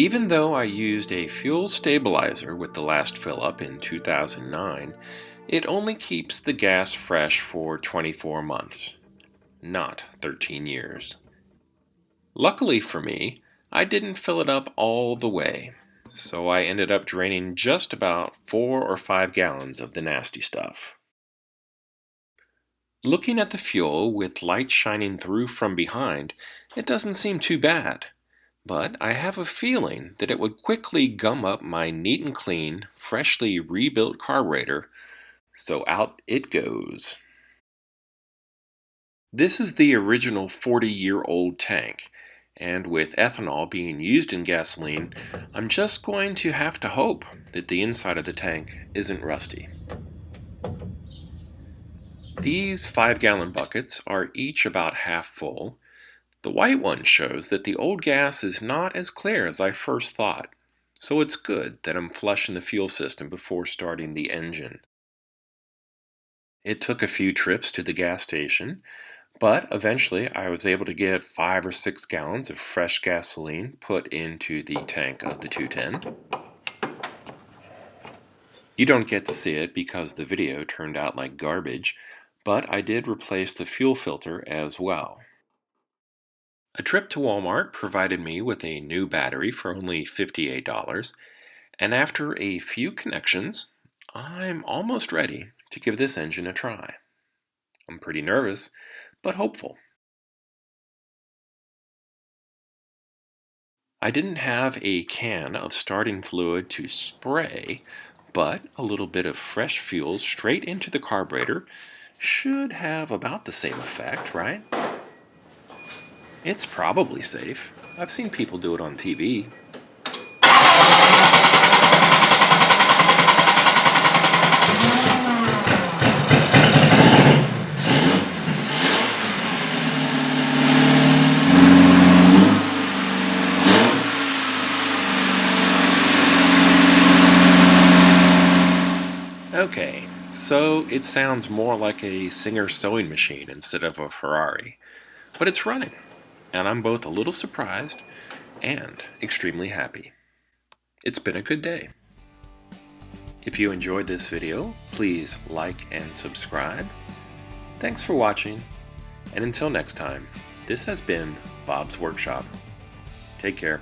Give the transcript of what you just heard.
Even though I used a fuel stabilizer with the last fill up in 2009, it only keeps the gas fresh for 24 months, not 13 years. Luckily for me, I didn't fill it up all the way, so I ended up draining just about 4 or 5 gallons of the nasty stuff. Looking at the fuel with light shining through from behind, it doesn't seem too bad. But I have a feeling that it would quickly gum up my neat and clean, freshly rebuilt carburetor, so out it goes. This is the original 40-year-old tank, and with ethanol being used in gasoline, I'm just going to have to hope that the inside of the tank isn't rusty. These 5-gallon buckets are each about half full. The white one shows that the old gas is not as clear as I first thought, so it's good that I'm flushing the fuel system before starting the engine. It took a few trips to the gas station, but eventually I was able to get 5 or 6 gallons of fresh gasoline put into the tank of the 210. You don't get to see it because the video turned out like garbage, but I did replace the fuel filter as well. A trip to Walmart provided me with a new battery for only $58, and after a few connections, I'm almost ready to give this engine a try. I'm pretty nervous, but hopeful. I didn't have a can of starting fluid to spray, but a little bit of fresh fuel straight into the carburetor should have about the same effect, right? It's probably safe. I've seen people do it on TV. Okay, so it sounds more like a Singer sewing machine instead of a Ferrari, but it's running. And I'm both a little surprised and extremely happy. It's been a good day. If you enjoyed this video, please like and subscribe. Thanks for watching, and until next time, this has been Bob's Workshop. Take care.